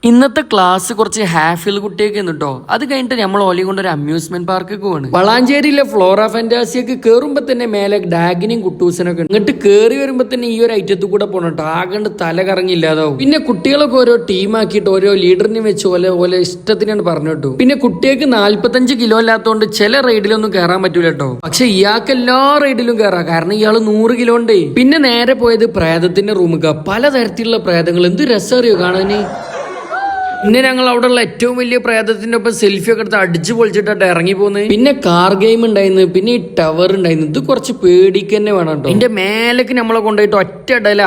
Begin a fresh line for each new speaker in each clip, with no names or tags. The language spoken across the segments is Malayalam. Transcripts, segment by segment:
ഇന്നത്തെ ക്ലാസ് കുറച്ച് ഹാഫിൽ കുട്ടിയൊക്കെ കേട്ടോ. അത് കഴിഞ്ഞിട്ട് നമ്മൾ ഓലി കൊണ്ട് ഒരു അമ്യൂസ്മെന്റ് പാർക്ക് പോവാണ്. വളാഞ്ചേരിയിലെ ഫ്ലോറ ഫാന്റാസിയൊക്കെ കേറുമ്പോ തന്നെ മേലെ ഡാഗിനും കുട്ടൂസനൊക്കെ എന്നിട്ട് കേറി വരുമ്പോ തന്നെ ഈ ഒരു ഐറ്റത്തിൽ കൂടെ പോണട്ടോ. ആകണ്ട് തല കറങ്ങില്ലാതാവും. പിന്നെ കുട്ടികളൊക്കെ ഓരോ ടീമാക്കിയിട്ട് ഓരോ ലീഡറിനെ വെച്ച് ഓലെ ഇഷ്ടത്തിനാണ് പറഞ്ഞിട്ടു. പിന്നെ കുട്ടികൾക്ക് 45 കിലോ ഇല്ലാത്തതുകൊണ്ട് ചില റൈഡിലൊന്നും കയറാൻ പറ്റൂല കേട്ടോ. പക്ഷെ ഇയാൾക്ക് എല്ലാ റൈഡിലും കയറാം, കാരണം ഇയാള് 100 കിലോ ഉണ്ട്. പിന്നെ നേരെ പോയത് പ്രേതത്തിന്റെ റൂമിക്ക. പലതരത്തിലുള്ള പ്രേതങ്ങൾ, എന്ത് രസറിയോ കാണാന്. പിന്നെ ഞങ്ങൾ അവിടെ ഉള്ള ഏറ്റവും വലിയ പ്രേതത്തിന്റെ ഒപ്പം സെൽഫി ഒക്കെ എടുത്ത് അടിച്ചു പൊളിച്ചിട്ടാണ് ഇറങ്ങി പോകുന്നത്. പിന്നെ കാർ ഗെയിം ഉണ്ടായിരുന്നു, പിന്നെ ഈ ടവർ ഉണ്ടായിരുന്നു. ഇത് കുറച്ച് പേടിക്ക് തന്നെ വേണം കേട്ടോ. ഇതിന്റെ മേലേക്ക് നമ്മളെ കൊണ്ടുപോയിട്ട് ഒറ്റ ഇടല.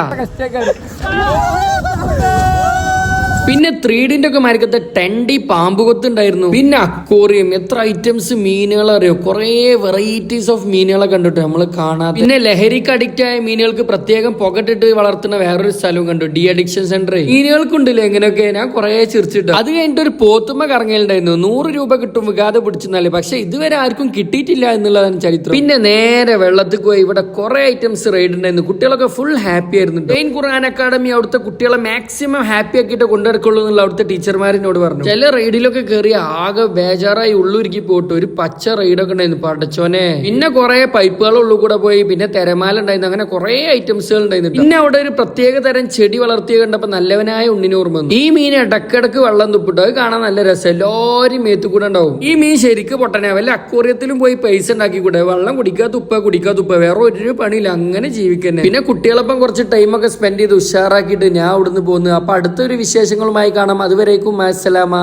പിന്നെ 3Dന്റെ ഒക്കെ മരക്കത്തെ 10D പാമ്പ് കൊത്തുണ്ടായിരുന്നു. പിന്നെ അക്വേറിയം, എത്ര ഐറ്റംസ് മീനുകൾ അറിയോ, കുറെ വെറൈറ്റീസ് ഓഫ് മീനുകളെ കണ്ടിട്ട് നമ്മള് കാണാതെ. പിന്നെ ലഹരിക്ക് അഡിക്റ്റ് ആയ മീനുകൾക്ക് പ്രത്യേകം പുകട്ടിട്ട് വളർത്തുന്ന വേറൊരു സ്ഥലവും കണ്ടു, ഡി അഡിക്ഷൻ സെന്റർ. മീനുകൾക്കുണ്ടല്ലോ എങ്ങനെയൊക്കെ, ഞാൻ കുറെ ചിരിച്ചിട്ടു. അത് കഴിഞ്ഞിട്ട് ഒരു പോത്തുമ്മ കറങ്ങലുണ്ടായിരുന്നു. 100 രൂപ കിട്ടും വികാതെ പിടിച്ചെന്നാല്, പക്ഷെ ഇതുവരെ ആർക്കും കിട്ടിയിട്ടില്ല എന്നുള്ളതാണ് ചരിത്രം. പിന്നെ നേരെ വെള്ളത്തിൽ പോയി ഇവിടെ കുറെ ഐറ്റംസ് റൈഡ് ഉണ്ടായിരുന്നു. കുട്ടികളൊക്കെ ഫുൾ ഹാപ്പി ആയിരുന്നു. ഡെയിൻ ഖുർആൻ അക്കാഡമി അവിടുത്തെ കുട്ടികളെ മാക്സിമം ഹാപ്പി ആക്കിയിട്ട് കൊണ്ടുവരുള്ളൂ എന്നുള്ള അവിടുത്തെ ടീച്ചർമാരിനോട് പറഞ്ഞു. ചില റൈഡിലൊക്കെ കയറി ആകെ ബേജാറായി ഉള്ളുരുക്കി പോയിട്ട് ഒരു പച്ച റൈഡൊക്കെ ഉണ്ടായിരുന്നു, പടച്ചോനെ. പിന്നെ കുറെ പൈപ്പുകൾ ഉള്ളു കൂടെ പോയി, പിന്നെ തിരമാല ഉണ്ടായിരുന്നു, അങ്ങനെ കുറെ ഐറ്റംസുകൾ ഉണ്ടായിരുന്നു. പിന്നെ അവിടെ ഒരു പ്രത്യേക തരം ചെടി വളർത്തിയ കണ്ടപ്പോ നല്ലവനായ ഉണ്ണിന് ഓർമ്മ വന്നു. ഈ മീൻ ഇടക്കിടക്ക് വെള്ളം തുപ്പിട്ടു, അത് കാണാൻ നല്ല രസം. എല്ലാവരും മേത്തു കൂടെ ഉണ്ടാവും. ഈ മീൻ ശരിക്കും പൊട്ടനെ, വല്ല അക്വേറിയത്തിലും പോയി പൈസ ഉണ്ടാക്കി കൂടെ. വെള്ളം കുടിക്കാ തുപ്പ, വേറെ ഒരു പണിയില്ല, അങ്ങനെ ജീവിക്കന്നെ. പിന്നെ കുട്ടികളൊപ്പം കുറച്ച് ടൈമൊക്കെ സ്പെൻഡ് ചെയ്ത് ഉഷാറാക്കിയിട്ട് ഞാൻ അവിടുന്ന് പോന്നു. അപ്പൊ അടുത്തൊരു വിശേഷങ്ങളുമായി കാണാം. അതുവരേക്കും അസ്സലാമ.